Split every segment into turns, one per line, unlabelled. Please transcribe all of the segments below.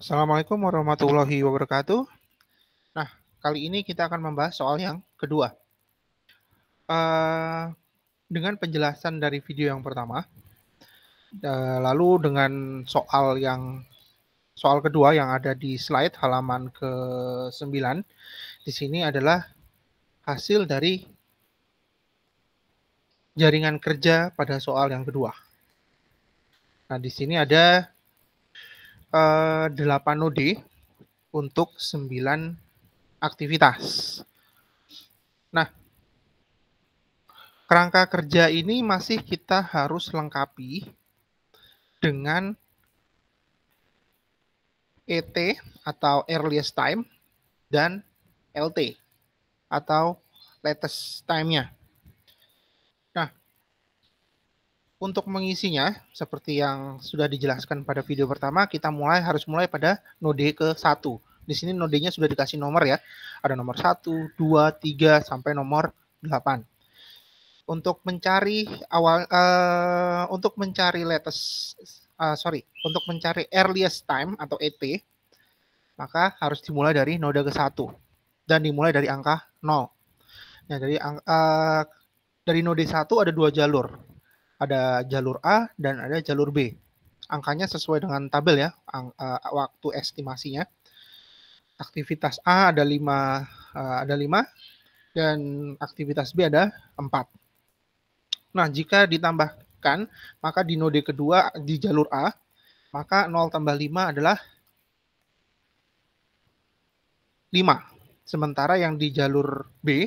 Assalamualaikum warahmatullahi wabarakatuh. Nah, kali ini kita akan membahas soal yang kedua. Dengan penjelasan dari video yang pertama, lalu dengan soal kedua yang ada di slide halaman ke-9, di sini adalah hasil dari jaringan kerja pada soal yang kedua. Nah, di sini ada 8 node untuk 9 aktivitas. Nah, kerangka kerja ini masih kita harus lengkapi dengan ET atau earliest time dan LT atau latest time-nya. Nah, untuk mengisinya seperti yang sudah dijelaskan pada video pertama, kita harus mulai pada node ke-1. Di sini nodenya sudah dikasih nomor ya. Ada nomor 1, 2, 3 sampai nomor 8. Untuk mencari untuk mencari earliest time atau ET, maka harus dimulai dari node ke-1 dan dimulai dari angka 0. Nah, dari node 1 ada 2 jalur. Ada jalur A dan ada jalur B. Angkanya sesuai dengan tabel ya, waktu estimasinya. Aktivitas A ada 5 dan aktivitas B ada 4. Nah, jika ditambahkan, maka di node kedua di jalur A, maka 0 tambah 5 adalah 5. Sementara yang di jalur B,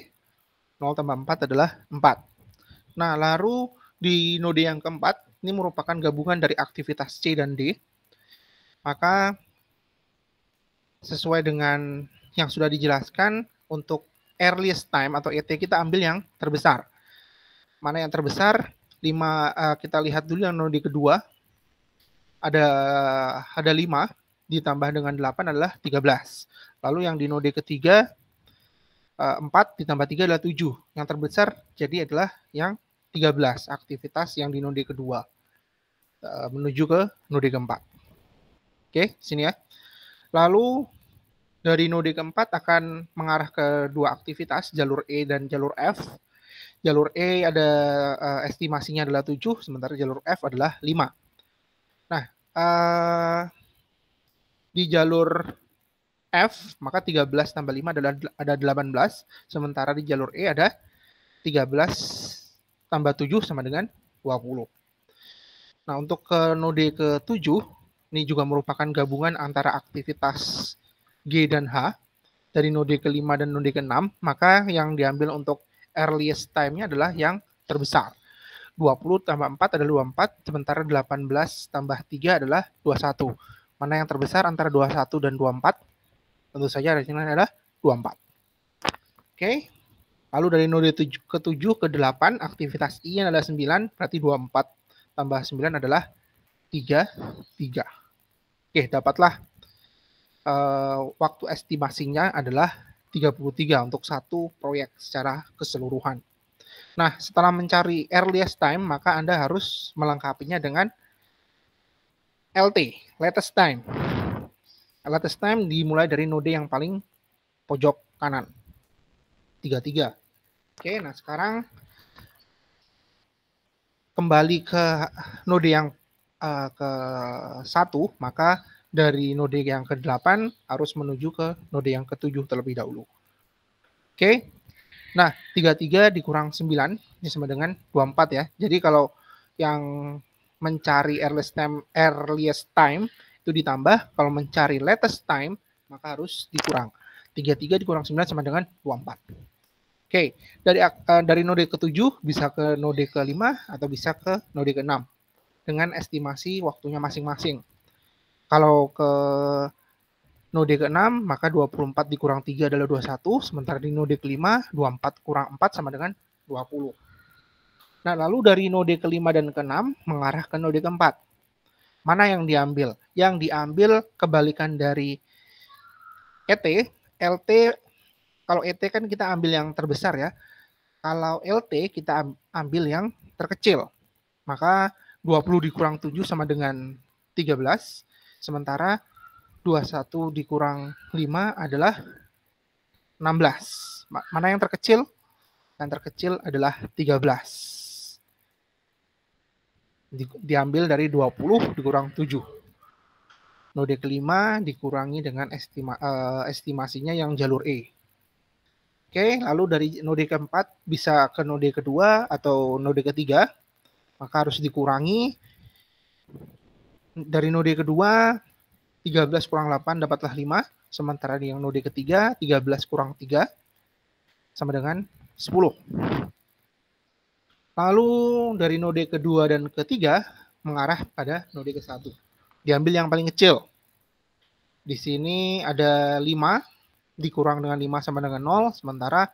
0 tambah 4 adalah 4. Nah, lalu di node yang keempat, ini merupakan gabungan dari aktivitas C dan D. Maka sesuai dengan yang sudah dijelaskan, untuk earliest time atau ET kita ambil yang terbesar. Mana yang terbesar? 5, kita lihat dulu yang node kedua. Ada 5 ditambah dengan 8 adalah 13. Lalu yang di node ketiga 4 ditambah 3 adalah 7. Yang terbesar jadi adalah yang 13, aktivitas yang di node kedua menuju ke node keempat. Oke, sini ya. Lalu dari node keempat akan mengarah ke dua aktivitas, jalur E dan jalur F. Jalur E ada estimasinya adalah 7, sementara jalur F adalah 5. Nah, di jalur F, maka 13 tambah 5 ada 18, sementara di jalur E ada 13 tambah 7 sama dengan 20. Nah, untuk ke node ke-7, ini juga merupakan gabungan antara aktivitas G dan H, dari node ke-5 dan node ke-6, maka yang diambil untuk earliest time-nya adalah yang terbesar. 20 tambah 4 adalah 24, sementara 18 tambah 3 adalah 21. Mana yang terbesar antara 21 dan 24? Tentu saja hasilnya adalah 24. Oke. Lalu dari node ke-7 ke 8, aktivitas I adalah 9, berarti 24 tambah 9 adalah 33. Oke, dapatlah waktu estimasinya adalah 33 untuk satu proyek secara keseluruhan. Nah, setelah mencari earliest time, maka Anda harus melengkapinya dengan LT, latest time. Latest time dimulai dari node yang paling pojok kanan, 33. Oke, nah sekarang kembali ke node yang ke-1, maka dari node yang ke-8 harus menuju ke node yang ke-7 terlebih dahulu. Oke, nah 33 dikurang 9, ini sama dengan 24 ya. Jadi kalau yang mencari earliest time itu ditambah, kalau mencari latest time maka harus dikurang. 33 dikurang 9 sama dengan 24. Oke, dari node ke-7 bisa ke node ke-5 atau bisa ke node ke-6 dengan estimasi waktunya masing-masing. Kalau ke node ke-6 maka 24 dikurang 3 adalah 21, sementara di node ke-5 24 kurang 4 sama dengan 20. Nah, lalu dari node ke-5 dan ke-6 mengarah ke node ke-4. Mana yang diambil? Yang diambil kebalikan dari ET, LT, kalau ET kan kita ambil yang terbesar ya. Kalau LT kita ambil yang terkecil. Maka 20 dikurang 7 sama dengan 13. Sementara 21 dikurang 5 adalah 16. Mana yang terkecil? Yang terkecil adalah 13. Diambil dari 20 dikurang 7. Node kelima dikurangi dengan estimasinya yang jalur E. Oke, lalu dari node keempat bisa ke node kedua atau node ketiga, maka harus dikurangi. Dari node kedua, 13 kurang 8 dapatlah 5, sementara yang node ketiga, 13 kurang 3 sama dengan 10. Lalu dari node kedua dan ketiga mengarah pada node ke-1. Diambil yang paling kecil. Di sini ada 5, dikurang dengan 5 sama dengan 0, sementara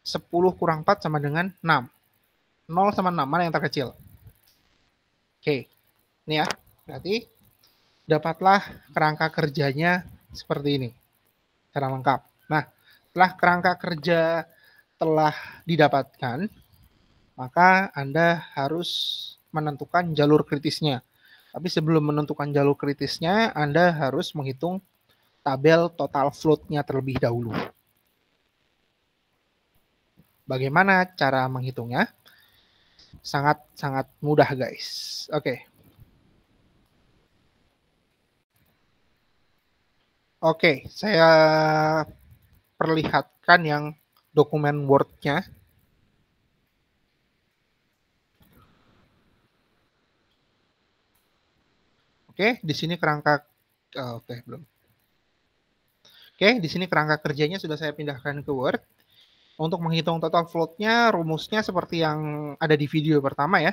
10 kurang 4 sama dengan 6. 0 sama 6, mana yang terkecil? Oke, ini ya. Berarti dapatlah kerangka kerjanya seperti ini. Secara lengkap. Nah, setelah kerangka kerja telah didapatkan, maka Anda harus menentukan jalur kritisnya. Tapi sebelum menentukan jalur kritisnya, Anda harus menghitung tabel total float-nya terlebih dahulu. Bagaimana cara menghitungnya? Sangat-sangat mudah, guys. Oke, saya perlihatkan yang dokumen Word-nya. Oke, di sini kerangka belum. Oke, di sini kerangka kerjanya sudah saya pindahkan ke Word. Untuk menghitung total float-nya, rumusnya seperti yang ada di video pertama ya.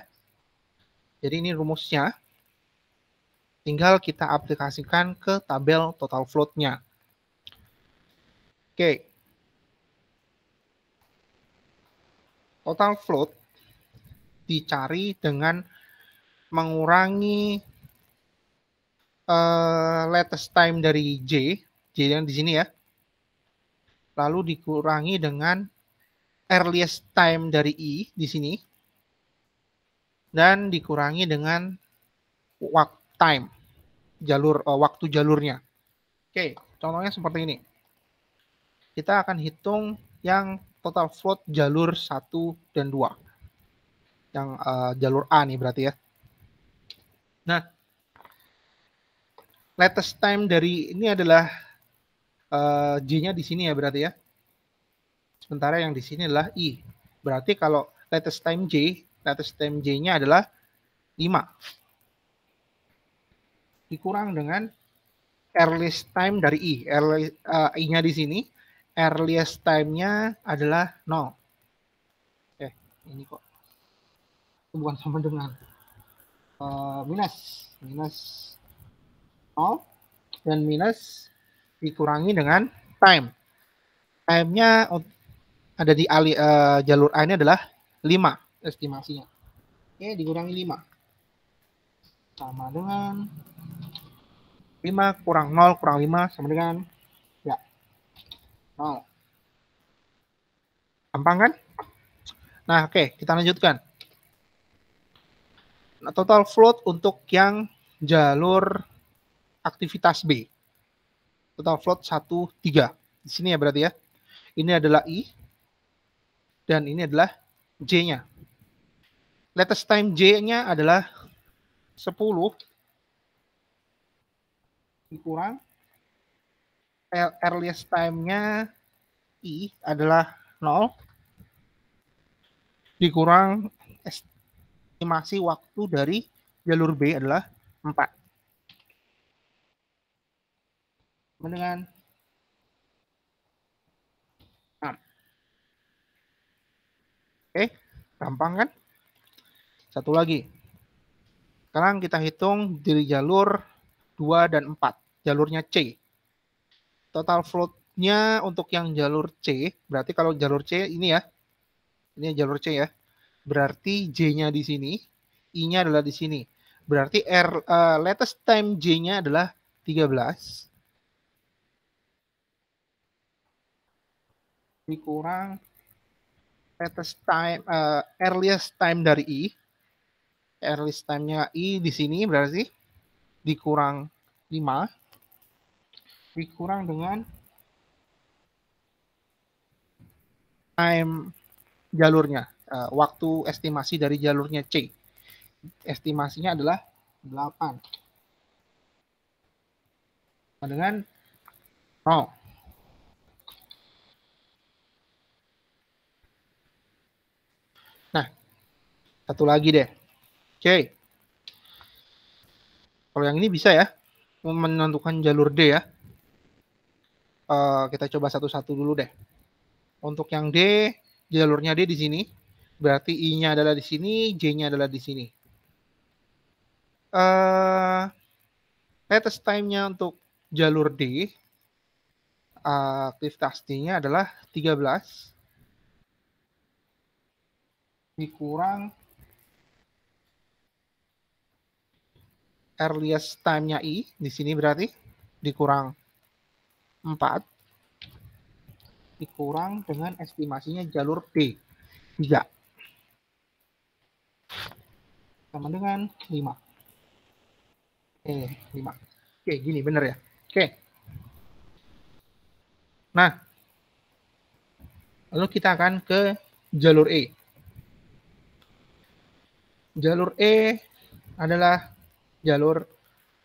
Jadi ini rumusnya. Tinggal kita aplikasikan ke tabel total float-nya. Oke. Total float dicari dengan mengurangi latest time dari J yang di sini ya. Lalu dikurangi dengan earliest time dari I di sini. Dan dikurangi dengan time, waktu jalurnya. Oke, contohnya seperti ini. Kita akan hitung yang total float jalur 1 dan 2. Yang jalur A nih berarti ya. Nah, latest time dari ini adalah J-nya di sini ya berarti ya. Sementara yang di sini adalah I. Berarti kalau latest time J-nya adalah 5. Dikurang dengan earliest time dari I. I-nya di sini, earliest time-nya adalah 0. Ini kok bukan sama dengan minus 0 dan minus dikurangi dengan time. Time-nya ada di jalur A ini adalah 5 estimasinya. Oke, dikurangi 5. Sama dengan 5 kurang 0 kurang 5 sama dengan 0. Gampang kan? Nah, oke, kita lanjutkan. Nah, total float untuk yang jalur aktivitas B. Total float 1, 3. Di sini ya berarti ya. Ini adalah I. Dan ini adalah J-nya. Latest time J-nya adalah 10 dikurang earliest time-nya I adalah 0 dikurang estimasi waktu dari jalur B adalah 4. Dengan 6. Oke, gampang kan? Satu lagi. Sekarang kita hitung dari jalur 2 dan 4. Jalurnya C. Total float-nya untuk yang jalur C, berarti kalau jalur C ini ya. Ini jalur C ya. Berarti J-nya di sini, I-nya adalah di sini. Berarti latest time J-nya adalah 13. Dikurang latest time, earliest time dari I. Earliest time-nya I di sini berarti dikurang 5 dikurang dengan time jalurnya, waktu estimasi dari jalurnya C. Estimasinya adalah 8 dengan 0. Nah, satu lagi deh. Oke. Kalau yang ini bisa ya, menentukan jalur D ya. Kita coba satu-satu dulu deh. Untuk yang D, jalurnya D di sini. Berarti I-nya adalah di sini, J-nya adalah di sini. Latest time-nya untuk jalur D, aktivitas D-nya adalah 13 dikurang earliest time-nya I, di sini berarti dikurang 4 dikurang dengan estimasinya jalur D 3 sama dengan 5. Oke, gini bener ya. Oke. Nah, lalu kita akan ke jalur E. Jalur E adalah jalur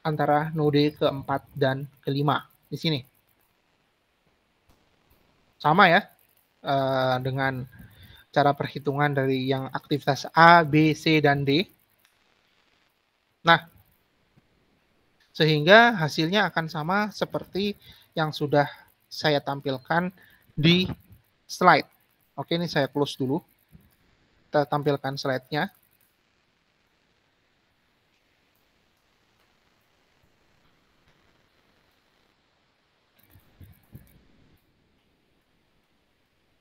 antara node keempat dan kelima di sini. Sama ya, dengan cara perhitungan dari yang aktivitas A, B, C, dan D. Nah, sehingga hasilnya akan sama seperti yang sudah saya tampilkan di slide. Oke, ini saya close dulu. Kita tampilkan slide-nya.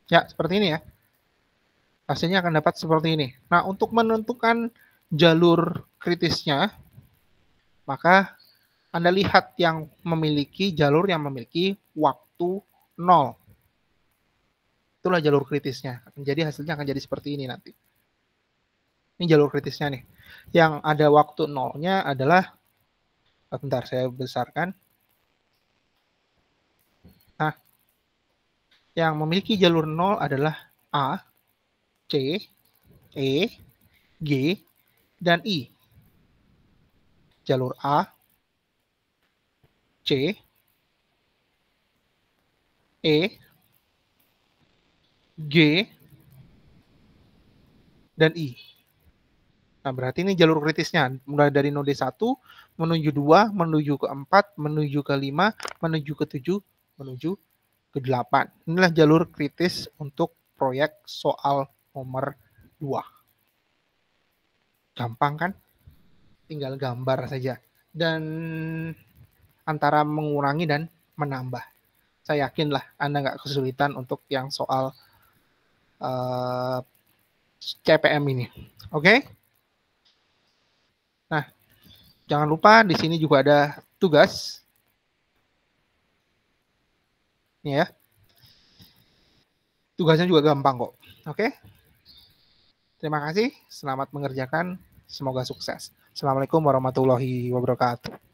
Ya, seperti ini ya. Hasilnya akan dapat seperti ini. Nah, untuk menentukan jalur kritisnya, maka Anda lihat yang memiliki jalur yang memiliki waktu 0. Itulah jalur kritisnya. Jadi hasilnya akan jadi seperti ini nanti. Ini jalur kritisnya nih. Yang ada waktu 0-nya adalah, bentar saya besarkan. Nah, yang memiliki jalur 0 adalah A, C, E, G, dan I. Jalur A, C, E, G, dan I. Nah, berarti ini jalur kritisnya. Mulai dari node 1, menuju 2, menuju ke 4, menuju ke 5, menuju ke 7, menuju ke 8. Inilah jalur kritis untuk proyek soal nomor 2. Gampang kan? Tinggal gambar saja. Dan antara mengurangi dan menambah. Saya yakinlah Anda nggak kesulitan untuk yang soal CPM ini. Oke? Nah, jangan lupa di sini juga ada tugas. Ini ya. Tugasnya juga gampang kok. Oke? Terima kasih. Selamat mengerjakan. Semoga sukses. Assalamualaikum warahmatullahi wabarakatuh.